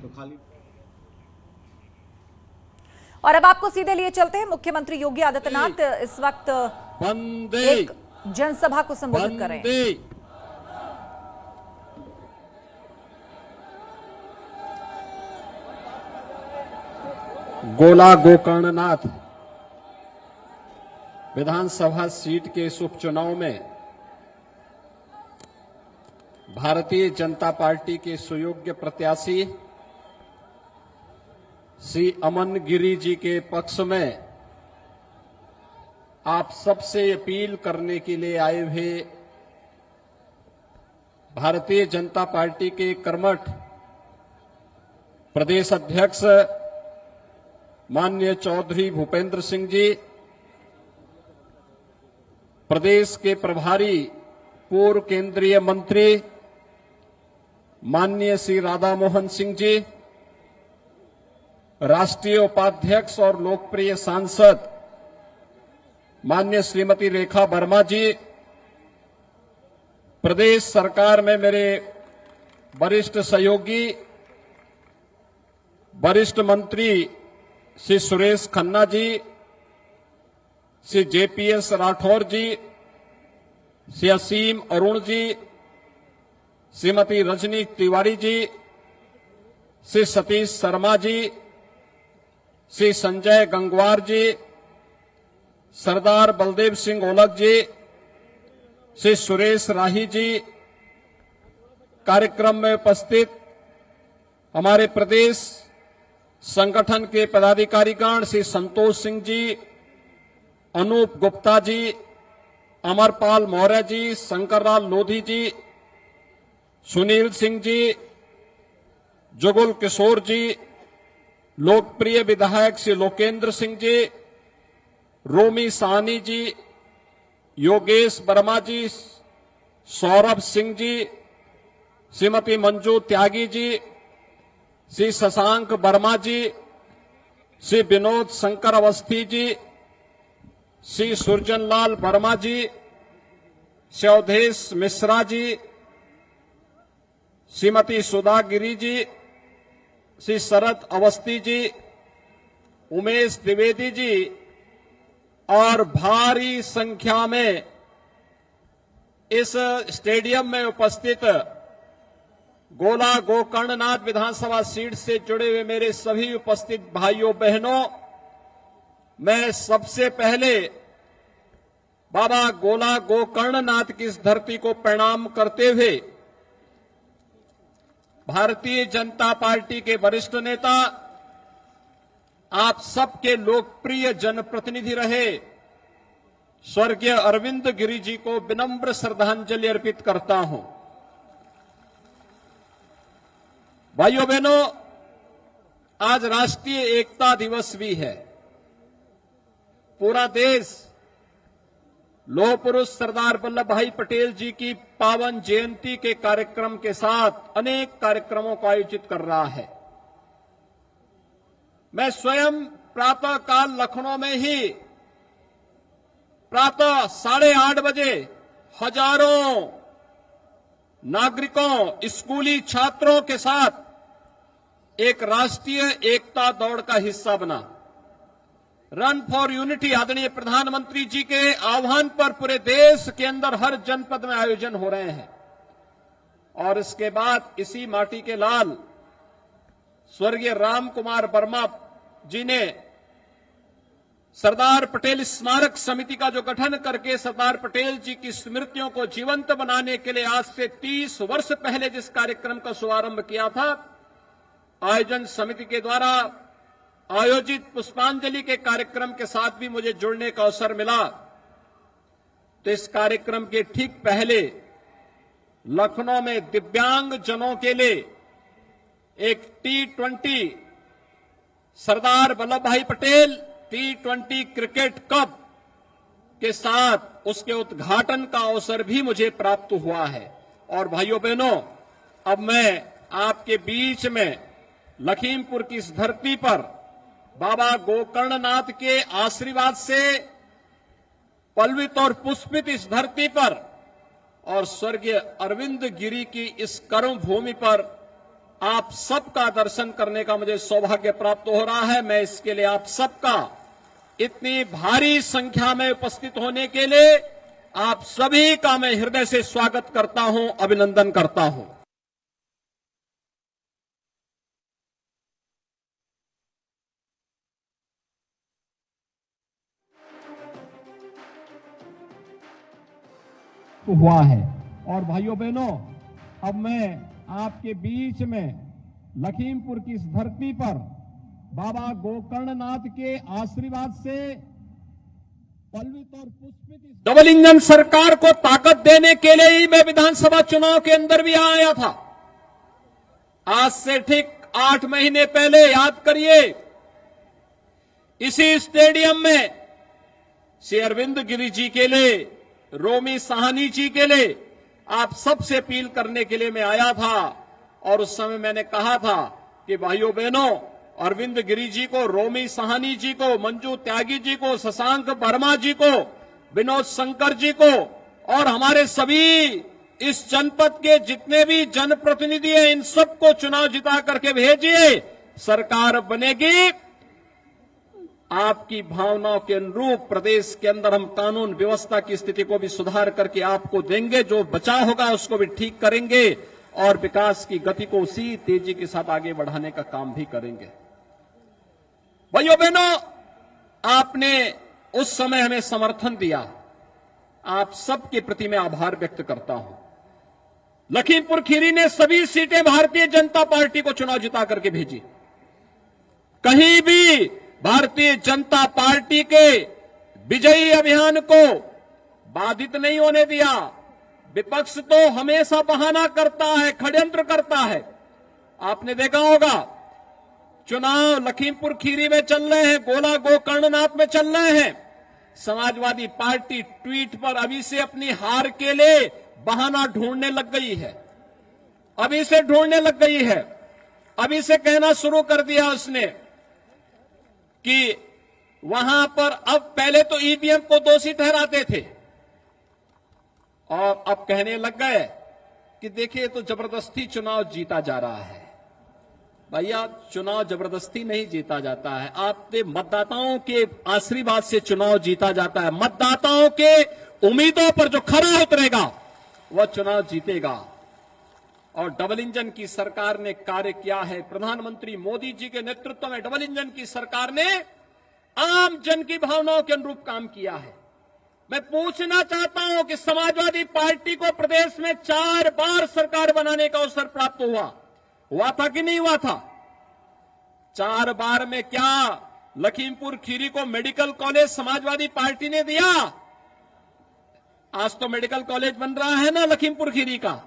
तो खाली। और अब आपको सीधे लिए चलते हैं। मुख्यमंत्री योगी आदित्यनाथ इस वक्त एक जनसभा को संबोधित कर रहे हैं। गोला गोकर्णनाथ विधानसभा सीट के इस उपचुनाव में भारतीय जनता पार्टी के सुयोग्य प्रत्याशी श्री अमन गिरी जी के पक्ष में आप सबसे अपील करने के लिए आए हुए भारतीय जनता पार्टी के कर्मठ प्रदेश अध्यक्ष माननीय चौधरी भूपेंद्र सिंह जी, प्रदेश के प्रभारी पूर्व केंद्रीय मंत्री माननीय श्री राधा मोहन सिंह जी, राष्ट्रीय उपाध्यक्ष और लोकप्रिय सांसद माननीय श्रीमती रेखा वर्मा जी, प्रदेश सरकार में मेरे वरिष्ठ सहयोगी वरिष्ठ मंत्री श्री सुरेश खन्ना जी, श्री जेपीएस राठौर जी, श्री असीम अरुण जी, श्रीमती रजनी तिवारी जी, श्री सतीश शर्मा जी, श्री संजय गंगवार जी, सरदार बलदेव सिंह ओलख जी, श्री सुरेश राही जी, कार्यक्रम में उपस्थित हमारे प्रदेश संगठन के पदाधिकारीगण श्री संतोष सिंह जी, अनूप गुप्ता जी, अमरपाल मौर्य जी, शंकरलाल लोधी जी, सुनील सिंह जी, जुगुल किशोर जी, लोकप्रिय विधायक श्री लोकेंद्र सिंह जी, रोमी साहनी जी, योगेश वर्मा जी, सौरभ सिंह जी, श्रीमती मंजू त्यागी जी, श्री शशांक वर्मा जी, श्री विनोद शंकर अवस्थी जी, श्री सुरजनलाल वर्मा जी, श्री अवधेश मिश्रा जी, श्रीमती सुधा गिरी जी, श्री शरद अवस्थी जी, उमेश द्विवेदी जी और भारी संख्या में इस स्टेडियम में उपस्थित गोला गोकर्णनाथ विधानसभा सीट से जुड़े हुए मेरे सभी उपस्थित भाइयों बहनों, मैं सबसे पहले बाबा गोला गोकर्णनाथ की इस धरती को प्रणाम करते हुए भारतीय जनता पार्टी के वरिष्ठ नेता, आप सबके लोकप्रिय जनप्रतिनिधि रहे स्वर्गीय अरविंद गिरी जी को विनम्र श्रद्धांजलि अर्पित करता हूं। भाइयों बहनों, आज राष्ट्रीय एकता दिवस भी है। पूरा देश लौह पुरुष सरदार वल्लभ भाई पटेल जी की पावन जयंती के कार्यक्रम के साथ अनेक कार्यक्रमों को आयोजित कर रहा है। मैं स्वयं प्रातः काल लखनऊ में ही प्रातः 8:30 बजे हजारों नागरिकों, स्कूली छात्रों के साथ एक राष्ट्रीय एकता दौड़ का हिस्सा बना। रन फॉर यूनिटी आदरणीय प्रधानमंत्री जी के आह्वान पर पूरे देश के अंदर हर जनपद में आयोजन हो रहे हैं। और इसके बाद इसी माटी के लाल स्वर्गीय राम कुमार वर्मा जी ने सरदार पटेल स्मारक समिति का जो गठन करके सरदार पटेल जी की स्मृतियों को जीवंत बनाने के लिए आज से 30 वर्ष पहले जिस कार्यक्रम का शुभारंभ किया था, आयोजन समिति के द्वारा आयोजित पुष्पांजलि के कार्यक्रम के साथ भी मुझे जुड़ने का अवसर मिला। तो इस कार्यक्रम के ठीक पहले लखनऊ में दिव्यांग जनों के लिए एक T20 सरदार वल्लभ भाई पटेल T20 क्रिकेट कप के साथ उसके उद्घाटन का अवसर भी मुझे प्राप्त हुआ है। और भाइयों बहनों, अब मैं आपके बीच में लखीमपुर की इस धरती पर बाबा गोकर्णनाथ के आशीर्वाद से पल्वित और पुष्पित इस धरती पर और स्वर्गीय अरविंद गिरी की इस कर्म भूमि पर आप सबका दर्शन करने का मुझे सौभाग्य प्राप्त हो रहा है। मैं इसके लिए आप सबका इतनी भारी संख्या में उपस्थित होने के लिए आप सभी का मैं हृदय से स्वागत करता हूं, अभिनंदन करता हूं। हुआ है। और भाइयों बहनों, अब मैं आपके बीच में लखीमपुर की इस धरती पर बाबा गोकर्णनाथ के आशीर्वाद से पल्वित और पुष्पित डबल इंजन सरकार को ताकत देने के लिए ही मैं विधानसभा चुनाव के अंदर भी आया था। आज से ठीक 8 महीने पहले याद करिए, इसी स्टेडियम में श्री अरविंद गिरी जी के लिए, रोमी साहनी जी के लिए आप सबसे अपील करने के लिए मैं आया था। और उस समय मैंने कहा था कि भाइयों बहनों, अरविंद गिरी जी को, रोमी साहनी जी को, मंजू त्यागी जी को, शशांक वर्मा जी को, विनोद शंकर जी को और हमारे सभी इस जनपद के जितने भी जनप्रतिनिधि हैं, इन सबको चुनाव जिता करके भेजिए। सरकार बनेगी, आपकी भावनाओं के अनुरूप प्रदेश के अंदर हम कानून व्यवस्था की स्थिति को भी सुधार करके आपको देंगे। जो बचा होगा उसको भी ठीक करेंगे और विकास की गति को उसी तेजी के साथ आगे बढ़ाने का काम भी करेंगे। भाइयों बहनों, आपने उस समय हमें समर्थन दिया, आप सबके प्रति मैं आभार व्यक्त करता हूं। लखीमपुर खीरी ने सभी सीटें भारतीय जनता पार्टी को चुनाव जिता करके भेजी। कहीं भी भारतीय जनता पार्टी के विजयी अभियान को बाधित नहीं होने दिया। विपक्ष तो हमेशा बहाना करता है, षड्यंत्र करता है। आपने देखा होगा, चुनाव लखीमपुर खीरी में चल रहे हैं, गोला गोकर्णनाथ में चल रहे हैं। समाजवादी पार्टी ट्वीट पर अभी से अपनी हार के लिए बहाना ढूंढने लग गई है, अभी से ढूंढने लग गई है। अभी से कहना शुरू कर दिया उसने कि वहां पर अब पहले तो ईवीएम को दोषी ठहराते थे और अब कहने लग गए कि देखिए तो जबरदस्ती चुनाव जीता जा रहा है। भैया, चुनाव जबरदस्ती नहीं जीता जाता है, आपके मतदाताओं के आशीर्वाद से चुनाव जीता जाता है। मतदाताओं के उम्मीदों पर जो खरा उतरेगा वह चुनाव जीतेगा। और डबल इंजन की सरकार ने कार्य किया है। प्रधानमंत्री मोदी जी के नेतृत्व में डबल इंजन की सरकार ने आम जन की भावनाओं के अनुरूप काम किया है। मैं पूछना चाहता हूं कि समाजवादी पार्टी को प्रदेश में 4 बार सरकार बनाने का अवसर प्राप्त हुआ था कि नहीं हुआ था? 4 बार में क्या लखीमपुर खीरी को मेडिकल कॉलेज समाजवादी पार्टी ने दिया? आज तो मेडिकल कॉलेज बन रहा है ना लखीमपुर खीरी का।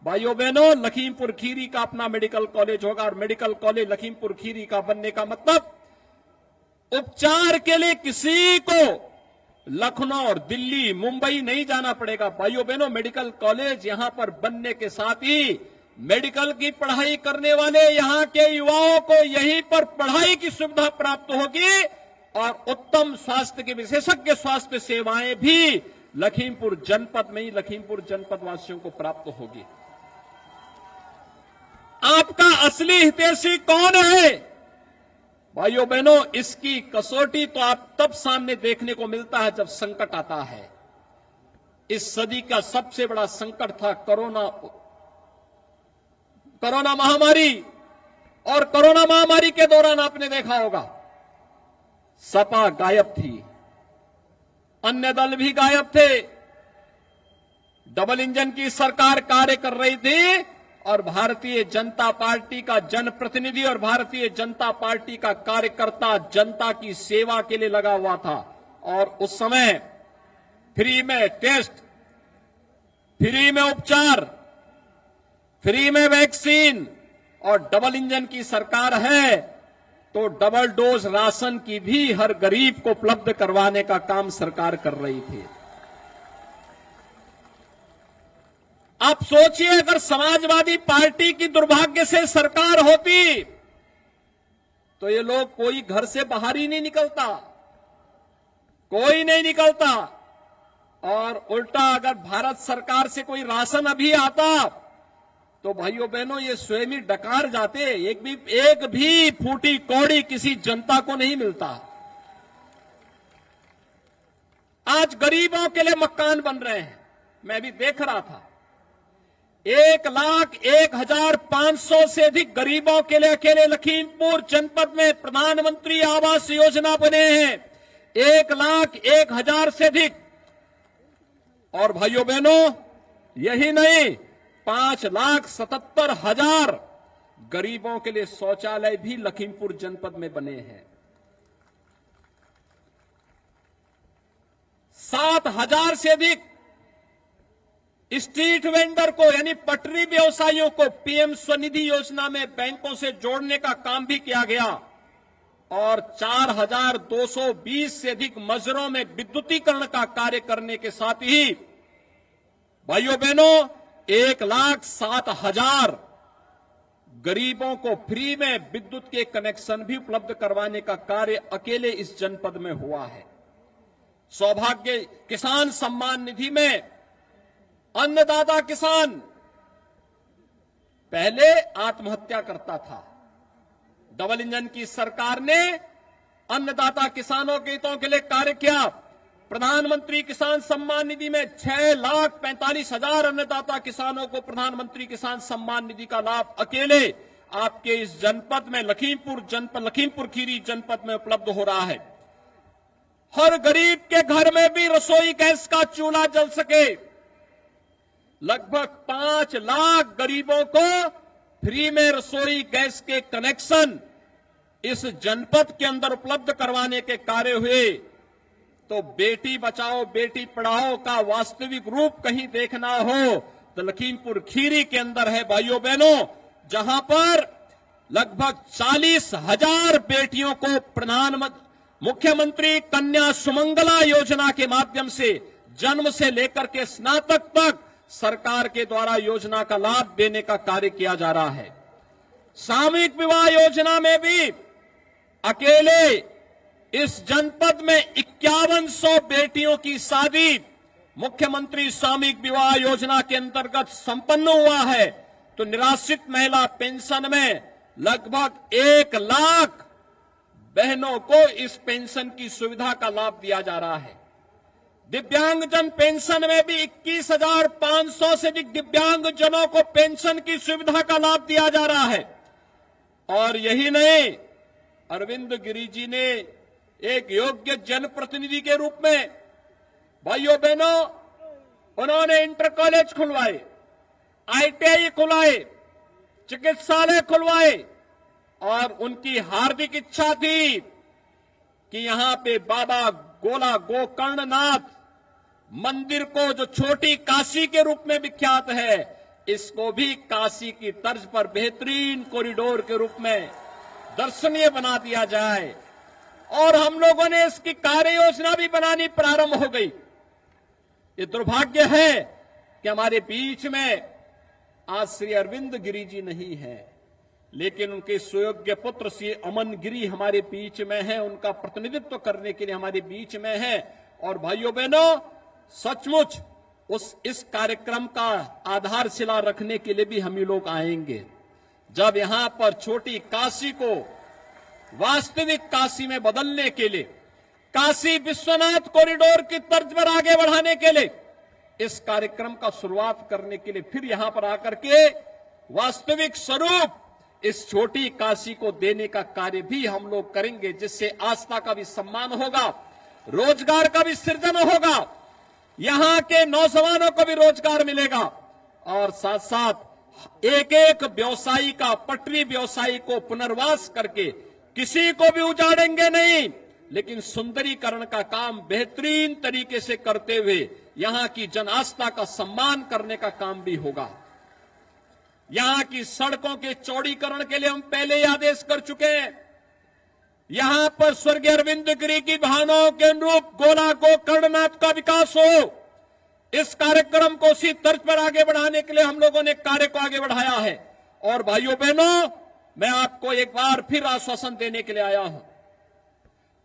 भाइयों बहनों, लखीमपुर खीरी का अपना मेडिकल कॉलेज होगा और मेडिकल कॉलेज लखीमपुर खीरी का बनने का मतलब उपचार के लिए किसी को लखनऊ और दिल्ली, मुंबई नहीं जाना पड़ेगा। भाइयों बहनों, मेडिकल कॉलेज यहां पर बनने के साथ ही मेडिकल की पढ़ाई करने वाले यहां के युवाओं को यहीं पर पढ़ाई की सुविधा प्राप्त होगी और उत्तम स्वास्थ्य के विशेषज्ञ स्वास्थ्य सेवाएं भी लखीमपुर जनपद में ही लखीमपुर जनपद वासियों को प्राप्त होगी। आपका असली हितैषी कौन है? भाइयों बहनों, इसकी कसौटी तो आप तब सामने देखने को मिलता है जब संकट आता है। इस सदी का सबसे बड़ा संकट था कोरोना महामारी। और कोरोना महामारी के दौरान आपने देखा होगा, सपा गायब थी, अन्य दल भी गायब थे। डबल इंजन की सरकार कार्य कर रही थी और भारतीय जनता पार्टी का जनप्रतिनिधि और भारतीय जनता पार्टी का कार्यकर्ता जनता की सेवा के लिए लगा हुआ था। और उस समय फ्री में टेस्ट, फ्री में उपचार, फ्री में वैक्सीन और डबल इंजन की सरकार है तो डबल डोज राशन की भी हर गरीब को उपलब्ध करवाने का काम सरकार कर रही थी। आप सोचिए, अगर समाजवादी पार्टी की दुर्भाग्य से सरकार होती तो ये लोग कोई घर से बाहर ही नहीं निकलता, कोई नहीं निकलता। और उल्टा अगर भारत सरकार से कोई राशन अभी आता तो भाइयों बहनों ये स्वयं ही डकार जाते, एक भी फूटी कौड़ी किसी जनता को नहीं मिलता। आज गरीबों के लिए मकान बन रहे हैं। मैं भी देख रहा था 1,01,500 से अधिक गरीबों के लिए अकेले लखीमपुर जनपद में प्रधानमंत्री आवास योजना बने हैं। 1,01,000 से अधिक। और भाइयों बहनों यही नहीं, 5,77,000 गरीबों के लिए शौचालय भी लखीमपुर जनपद में बने हैं। 7,000 से अधिक स्ट्रीट वेंडर को यानी पटरी व्यवसायियों को पीएम स्वनिधि योजना में बैंकों से जोड़ने का काम भी किया गया और 4,220 से अधिक मजरों में विद्युतीकरण का कार्य करने के साथ ही भाइयों बहनों 1,07,000 गरीबों को फ्री में विद्युत के कनेक्शन भी उपलब्ध करवाने का कार्य अकेले इस जनपद में हुआ है। सौभाग्य किसान सम्मान निधि में अन्नदाता किसान पहले आत्महत्या करता था। डबल इंजन की सरकार ने अन्नदाता किसानों के हितों के लिए कार्य किया। प्रधानमंत्री किसान सम्मान निधि में 6,45,000 अन्नदाता किसानों को प्रधानमंत्री किसान सम्मान निधि का लाभ अकेले आपके इस जनपद में लखीमपुर खीरी जनपद में उपलब्ध हो रहा है। हर गरीब के घर में भी रसोई गैस का चूल्हा जल सके। लगभग 5 लाख गरीबों को फ्री में रसोई गैस के कनेक्शन इस जनपद के अंदर उपलब्ध करवाने के कार्य हुए। तो बेटी बचाओ बेटी पढ़ाओ का वास्तविक रूप कहीं देखना हो तो लखीमपुर खीरी के अंदर है भाइयों बहनों, जहां पर लगभग 40,000 बेटियों को मुख्यमंत्री कन्या सुमंगला योजना के माध्यम से जन्म से लेकर के स्नातक तक सरकार के द्वारा योजना का लाभ देने का कार्य किया जा रहा है। सामूहिक विवाह योजना में भी अकेले इस जनपद में 5100 बेटियों की शादी मुख्यमंत्री सामूहिक विवाह योजना के अंतर्गत संपन्न हुआ है। तो निराश्रित महिला पेंशन में लगभग 1 लाख बहनों को इस पेंशन की सुविधा का लाभ दिया जा रहा है। दिव्यांगजन पेंशन में भी 21,500 से अधिक दिव्यांगजनों को पेंशन की सुविधा का लाभ दिया जा रहा है। और यही नहीं, अरविंद गिरी जी ने एक योग्य जनप्रतिनिधि के रूप में भाइयों बहनों उन्होंने इंटर कॉलेज खुलवाए, आईटीआई खुलवाए, चिकित्सालय खुलवाए और उनकी हार्दिक इच्छा थी कि यहां पे बाबा गोकर्णनाथ मंदिर को जो छोटी काशी के रूप में विख्यात है, इसको भी काशी की तर्ज पर बेहतरीन कॉरिडोर के रूप में दर्शनीय बना दिया जाए। और हम लोगों ने इसकी कार्य योजना भी बनानी प्रारंभ हो गई। ये दुर्भाग्य है कि हमारे बीच में आज श्री अरविंद गिरी जी नहीं है, लेकिन उनके सुयोग्य पुत्र श्री अमन गिरी हमारे बीच में हैं, उनका प्रतिनिधित्व करने के लिए हमारे बीच में हैं। और भाइयों बहनों सचमुच इस कार्यक्रम का आधारशिला रखने के लिए भी हम ही लोग आएंगे। जब यहां पर छोटी काशी को वास्तविक काशी में बदलने के लिए, काशी विश्वनाथ कॉरिडोर की तर्ज पर आगे बढ़ाने के लिए, इस कार्यक्रम का शुरुआत करने के लिए फिर यहां पर आकर के वास्तविक स्वरूप इस छोटी काशी को देने का कार्य भी हम लोग करेंगे, जिससे आस्था का भी सम्मान होगा, रोजगार का भी सृजन होगा, यहां के नौजवानों को भी रोजगार मिलेगा और साथ साथ एक एक व्यवसायी का, पटरी व्यवसायी को पुनर्वास करके किसी को भी उजाड़ेंगे नहीं, लेकिन सुंदरीकरण का काम बेहतरीन तरीके से करते हुए यहां की जन आस्था का सम्मान करने का काम भी होगा। यहां की सड़कों के चौड़ीकरण के लिए हम पहले ही आदेश कर चुके हैं। यहां पर स्वर्गीय अरविंद गिरी की भावनाओं के अनुरूप गोकर्णनाथ का विकास हो, इस कार्यक्रम को उसी तर्ज पर आगे बढ़ाने के लिए हम लोगों ने कार्य को आगे बढ़ाया है। और भाइयों बहनों, मैं आपको एक बार फिर आश्वासन देने के लिए आया हूं।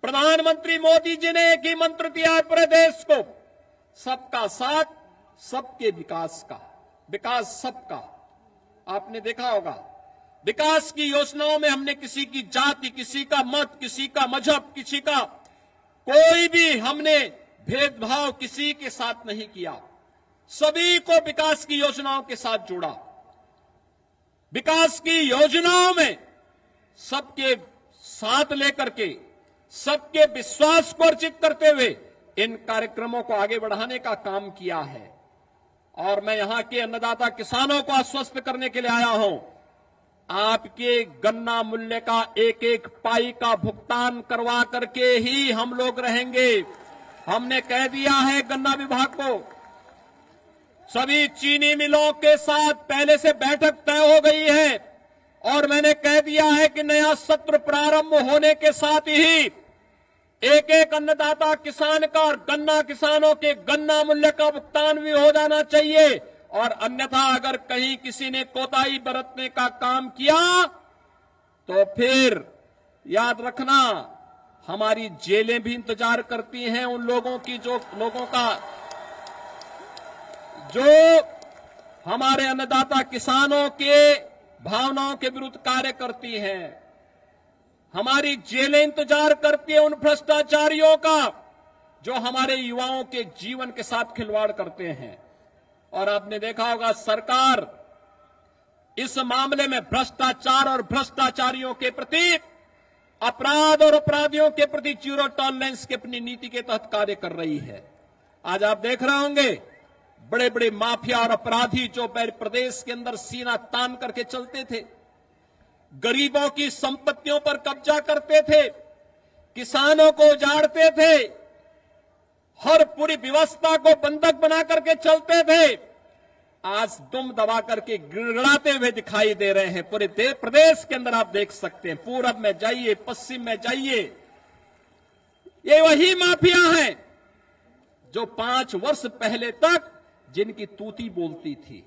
प्रधानमंत्री मोदी जी ने एक ही मंत्र दिया है पूरे देश को, सबका साथ सबके विकास का, विकास सबका। आपने देखा होगा, विकास की योजनाओं में हमने किसी की जाति, किसी का मत, किसी का मजहब, किसी का कोई भी हमने भेदभाव किसी के साथ नहीं किया। सभी को विकास की योजनाओं के साथ जोड़ा। विकास की योजनाओं में सबके साथ लेकर के, सबके विश्वास को अर्जित करते हुए इन कार्यक्रमों को आगे बढ़ाने का काम किया है। और मैं यहां के अन्नदाता किसानों को आश्वस्त करने के लिए आया हूं, आपके गन्ना मूल्य का एक एक पाई का भुगतान करवा करके ही हम लोग रहेंगे। हमने कह दिया है गन्ना विभाग को, सभी चीनी मिलों के साथ पहले से बैठक तय हो गई है और मैंने कह दिया है कि नया सत्र प्रारंभ होने के साथ ही एक एक अन्नदाता किसान का और गन्ना किसानों के गन्ना मूल्य का भुगतान भी हो जाना चाहिए। और अन्यथा अगर कहीं किसी ने कोताही बरतने का काम किया तो फिर याद रखना, हमारी जेलें भी इंतजार करती हैं उन लोगों की, जो लोगों का जो हमारे अन्नदाता किसानों के भावनाओं के विरुद्ध कार्य करती हैं। हमारी जेलें इंतजार करती है उन भ्रष्टाचारियों का जो हमारे युवाओं के जीवन के साथ खिलवाड़ करते हैं। और आपने देखा होगा, सरकार इस मामले में भ्रष्टाचार और भ्रष्टाचारियों के प्रति, अपराध और अपराधियों के प्रति जीरो टॉलरेंस की अपनी नीति के तहत कार्य कर रही है। आज आप देख रहे होंगे, बड़े बड़े माफिया और अपराधी जो प्रदेश के अंदर सीना तान करके चलते थे, गरीबों की संपत्तियों पर कब्जा करते थे, किसानों को उजाड़ते थे, हर पूरी व्यवस्था को बंधक बना करके चलते थे, आज दुम दबा करके गिड़गिड़ाते हुए दिखाई दे रहे हैं। पूरे प्रदेश के अंदर आप देख सकते हैं, पूरब में जाइए, पश्चिम में जाइए, ये वही माफिया हैं जो 5 वर्ष पहले तक जिनकी तूती बोलती थी,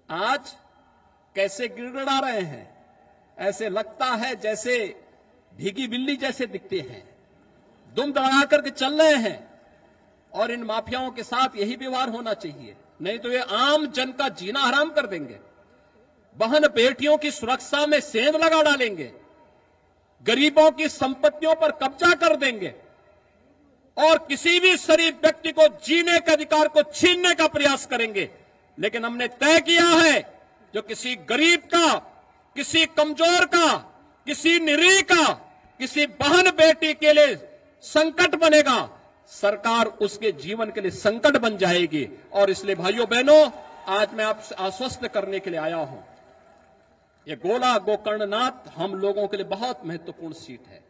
आज कैसे गिड़गिड़ा रहे हैं। ऐसे लगता है जैसे भीगी बिल्ली जैसे दिखते हैं, दुम दबा करके चल रहे हैं। और इन माफियाओं के साथ यही व्यवहार होना चाहिए, नहीं तो ये आम जन का जीना हराम कर देंगे, बहन बेटियों की सुरक्षा में सेंध लगा डालेंगे, गरीबों की संपत्तियों पर कब्जा कर देंगे और किसी भी शरीफ व्यक्ति को जीने के अधिकार को छीनने का प्रयास करेंगे। लेकिन हमने तय किया है, जो किसी गरीब का, किसी कमजोर का, किसी निरीह का, किसी बहन बेटी के लिए संकट बनेगा, सरकार उसके जीवन के लिए संकट बन जाएगी। और इसलिए भाइयों बहनों, आज मैं आपसे आश्वस्त करने के लिए आया हूं, ये गोला गोकर्णनाथ हम लोगों के लिए बहुत महत्वपूर्ण सीट है,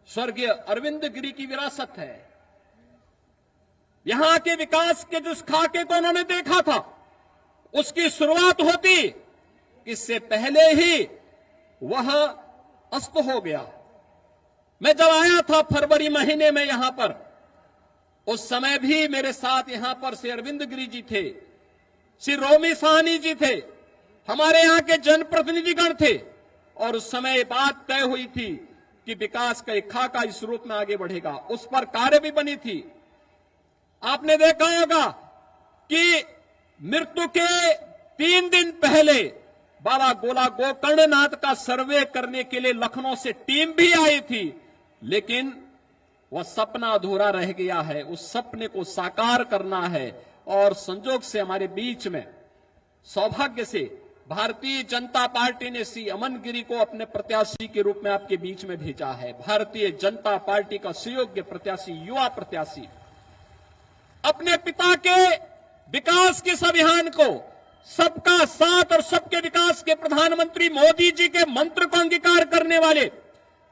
स्वर्गीय अरविंद गिरी की विरासत है। यहां के विकास के जिस खाके को उन्होंने देखा था, उसकी शुरुआत होती, इससे पहले ही वह अस्त हो गया। मैं जब आया था फरवरी महीने में यहां पर, उस समय भी मेरे साथ यहां पर श्री अरविंद गिरी जी थे, श्री रोमी साहनी जी थे, हमारे यहां के जनप्रतिनिधिगण थे। और उस समय बात तय हुई थी कि विकास का एक खाका इस रूप में आगे बढ़ेगा, उस पर कार्य भी बनी थी। आपने देखा होगा कि मृत्यु के 3 दिन पहले बाबा गोला गोकर्णनाथ का सर्वे करने के लिए लखनऊ से टीम भी आई थी, लेकिन वह सपना अधूरा रह गया है। उस सपने को साकार करना है और संजोग से हमारे बीच में, सौभाग्य से भारतीय जनता पार्टी ने श्री अमन गिरी को अपने प्रत्याशी के रूप में आपके बीच में भेजा है। भारतीय जनता पार्टी का सुयोग्य प्रत्याशी, युवा प्रत्याशी, अपने पिता के विकास के इस अभियान को, सबका साथ और सबके विकास के प्रधानमंत्री मोदी जी के मंत्र को अंगीकार करने वाले,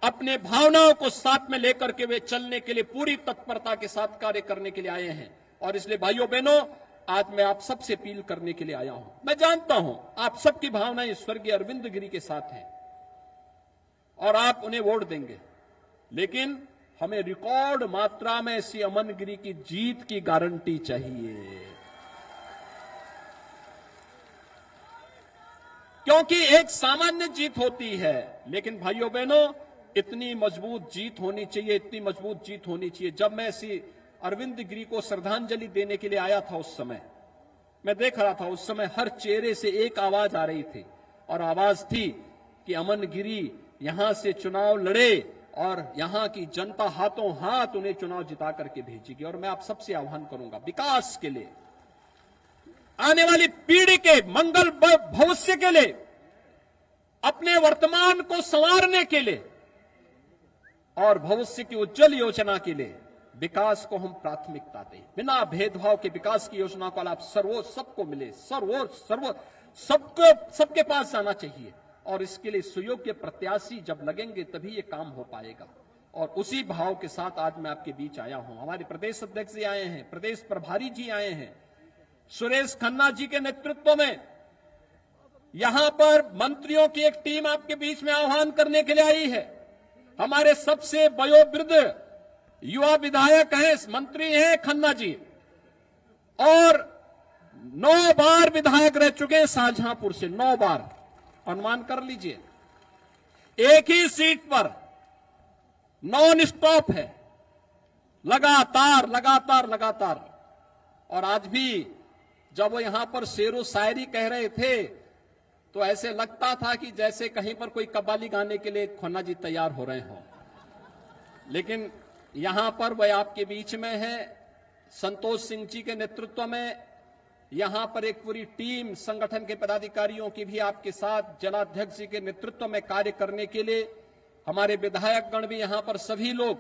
अपने भावनाओं को साथ में लेकर के वे चलने के लिए पूरी तत्परता के साथ कार्य करने के लिए आए हैं। और इसलिए भाइयों बहनों, आज मैं आप सबसे अपील करने के लिए आया हूं। मैं जानता हूं आप सबकी भावनाएं स्वर्गीय अरविंद गिरी के साथ हैं और आप उन्हें वोट देंगे, लेकिन हमें रिकॉर्ड मात्रा में श्री अमन गिरी की जीत की गारंटी चाहिए, क्योंकि एक सामान्य जीत होती है, लेकिन भाइयों बहनों, इतनी मजबूत जीत होनी चाहिए, इतनी मजबूत जीत होनी चाहिए। जब मैं श्री अरविंद गिरी को श्रद्धांजलि देने के लिए आया था, उस समय मैं देख रहा था उस समय हर चेहरे से एक आवाज आ रही थी, और आवाज थी कि अमन गिरी यहां से चुनाव लड़े और यहां की जनता हाथों हाथ उन्हें चुनाव जिता करके भेजेगी। और मैं आप सबसे आह्वान करूंगा, विकास के लिए, आने वाली पीढ़ी के मंगल भविष्य के लिए, अपने वर्तमान को संवारने के लिए और भविष्य की उज्जवल योजना के लिए विकास को हम प्राथमिकता दें। बिना भेदभाव के विकास की योजना का लाभ सबको मिले, सबके पास जाना चाहिए। और इसके लिए सुयोग्य प्रत्याशी जब लगेंगे तभी ये काम हो पाएगा। और उसी भाव के साथ आज मैं आपके बीच आया हूं। हमारे प्रदेश अध्यक्ष जी आए हैं, प्रदेश प्रभारी जी आए हैं, सुरेश खन्ना जी के नेतृत्व में यहां पर मंत्रियों की एक टीम आपके बीच में आह्वान करने के लिए आई है। हमारे सबसे वयोवृद्ध युवा विधायक हैं, मंत्री हैं खन्ना जी, और 9 बार विधायक रह चुके हैं शाहजहांपुर से, 9 बार, अनुमान कर लीजिए। एक ही सीट पर नॉन स्टॉप है, लगातार लगातार लगातार। और आज भी जब वो यहां पर शेरो शायरी कह रहे थे तो ऐसे लगता था कि जैसे कहीं पर कोई कव्वाली गाने के लिए खन्ना जी तैयार हो रहे हों। लेकिन यहां पर वह आपके बीच में है, संतोष सिंह जी के नेतृत्व में यहां पर एक पूरी टीम संगठन के पदाधिकारियों की भी आपके साथ, जिलाध्यक्ष जी के नेतृत्व में कार्य करने के लिए हमारे विधायकगण भी यहां पर सभी लोग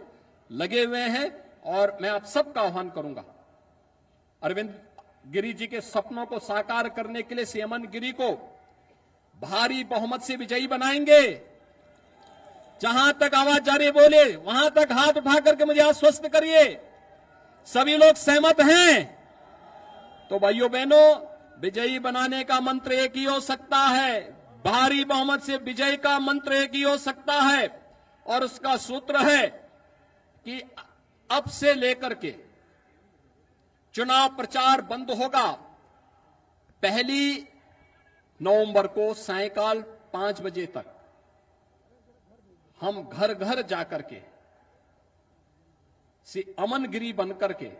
लगे हुए हैं। और मैं आप सबका आह्वान करूंगा, अरविंद गिरी जी के सपनों को साकार करने के लिए श्री अमन गिरी को भारी बहुमत से विजयी बनाएंगे। जहां तक आवाज जारी बोले वहां तक हाथ उठा करके मुझे आश्वस्त करिए, सभी लोग सहमत हैं। तो भाइयों बहनों, विजयी बनाने का मंत्र एक ही हो सकता है, भारी बहुमत से विजय का मंत्र एक ही हो सकता है। और उसका सूत्र है कि अब से लेकर के चुनाव प्रचार बंद होगा। 1 नवंबर को सायंकाल 5 बजे तक हम घर घर जाकर के अमन गिरी बनकर के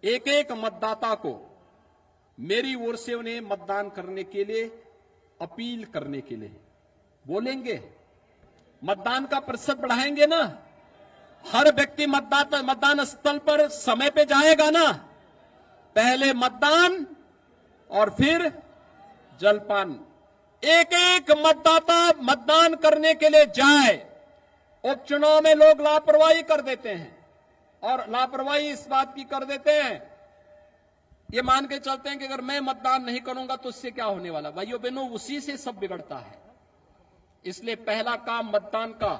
एक एक मतदाता को मेरी ओर से उन्हें मतदान करने के लिए अपील करने के लिए बोलेंगे। मतदान का प्रतिशत बढ़ाएंगे ना, हर व्यक्ति मतदान स्थल पर समय पे जाएगा ना। पहले मतदान और फिर जलपान। एक एक मतदाता मतदान करने के लिए जाए। उपचुनाव में लोग लापरवाही कर देते हैं, और लापरवाही इस बात की कर देते हैं, ये मान के चलते हैं कि अगर मैं मतदान नहीं करूंगा तो इससे क्या होने वाला। भाइयों बहनों, उसी से सब बिगड़ता है। इसलिए पहला काम मतदान का।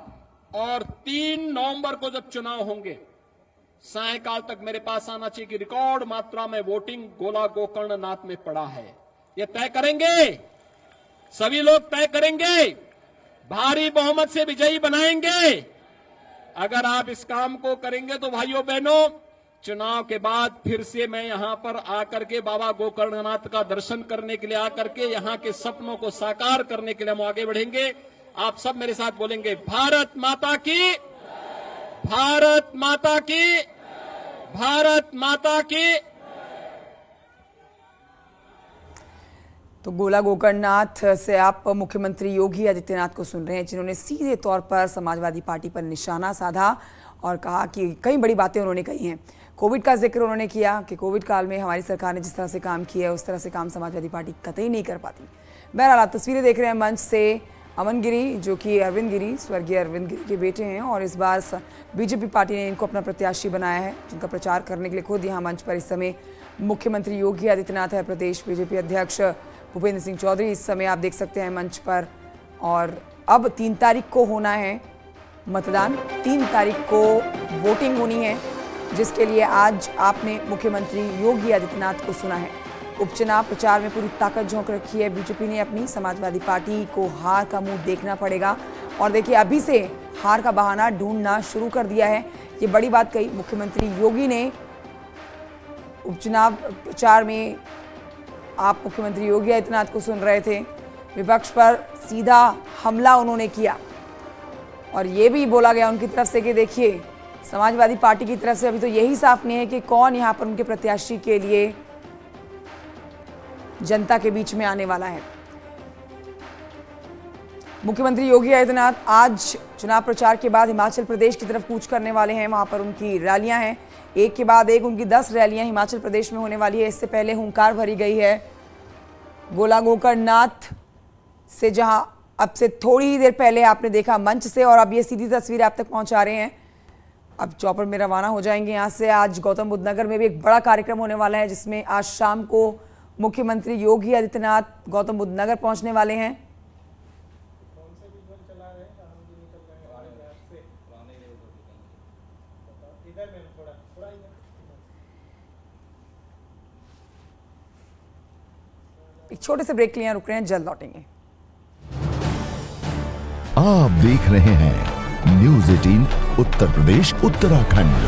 और 3 नवंबर को जब चुनाव होंगे, सायंकाल तक मेरे पास आना चाहिए कि रिकॉर्ड मात्रा में वोटिंग गोला गोकर्णनाथ में पड़ा है। ये तय करेंगे, सभी लोग तय करेंगे, भारी बहुमत से विजयी बनाएंगे। अगर आप इस काम को करेंगे तो भाइयों बहनों, चुनाव के बाद फिर से मैं यहां पर आकर के बाबा गोकर्णनाथ का दर्शन करने के लिए आकर के यहां के सपनों को साकार करने के लिए हम आगे बढ़ेंगे। आप सब मेरे साथ बोलेंगे, भारत माता की, भारत माता की, भारत माता की। तो गोला गोकर्णनाथ से आप मुख्यमंत्री योगी आदित्यनाथ को सुन रहे हैं, जिन्होंने सीधे तौर पर समाजवादी पार्टी पर निशाना साधा और कहा कि कई बड़ी बातें उन्होंने कही हैं। कोविड का जिक्र उन्होंने किया कि कोविड काल में हमारी सरकार ने जिस तरह से काम किया है उस तरह से काम समाजवादी पार्टी कतई नहीं कर पाती। बहरहाल आप तस्वीरें देख रहे हैं मंच से अमन गिरी, जो कि अरविंद गिरी, स्वर्गीय अरविंद गिरी के बेटे हैं, और इस बार बीजेपी पार्टी ने इनको अपना प्रत्याशी बनाया है, जिनका प्रचार करने के लिए खुद यहाँ मंच पर इस समय मुख्यमंत्री योगी आदित्यनाथ है, प्रदेश बीजेपी अध्यक्ष भूपेंद्र सिंह चौधरी इस समय आप देख सकते हैं मंच पर। और अब 3 तारीख को होना है मतदान, 3 तारीख को वोटिंग होनी है, जिसके लिए आज आपने मुख्यमंत्री योगी आदित्यनाथ को सुना है। उपचुनाव प्रचार में पूरी ताकत झोंक रखी है बीजेपी ने अपनी। समाजवादी पार्टी को हार का मुंह देखना पड़ेगा, और देखिए अभी से हार का बहाना ढूंढना शुरू कर दिया है। ये बड़ी बात कही मुख्यमंत्री योगी ने उपचुनाव प्रचार में। आप मुख्यमंत्री योगी आदित्यनाथ को सुन रहे थे, विपक्ष पर सीधा हमला उन्होंने किया, और ये भी बोला गया उनकी तरफ से कि देखिए समाजवादी पार्टी की तरफ से अभी तो यही साफ नहीं है कि कौन यहाँ पर उनके प्रत्याशी के लिए जनता के बीच में आने वाला है। मुख्यमंत्री योगी आदित्यनाथ आज चुनाव प्रचार के बाद हिमाचल प्रदेश की तरफ कूच करने वाले हैं। वहां पर उनकी रैलियां हैं, एक के बाद एक उनकी 10 रैलियां हिमाचल प्रदेश में होने वाली है। इससे पहले हुंकार भरी गई है गोला गोकर्णनाथ से, जहां अब से थोड़ी ही देर पहले आपने देखा मंच से, और अब ये सीधी तस्वीर आप तक पहुंचा रहे हैं। अब चौपर में रवाना हो जाएंगे यहाँ से। आज गौतम बुद्ध नगर में भी एक बड़ा कार्यक्रम होने वाला है, जिसमें आज शाम को मुख्यमंत्री योगी आदित्यनाथ गौतम बुद्ध नगर पहुंचने वाले हैं। एक छोटे से ब्रेक के लिए रुक रहे हैं, जल्द लौटेंगे। आप देख रहे हैं न्यूज़ 18 उत्तर प्रदेश उत्तराखंड।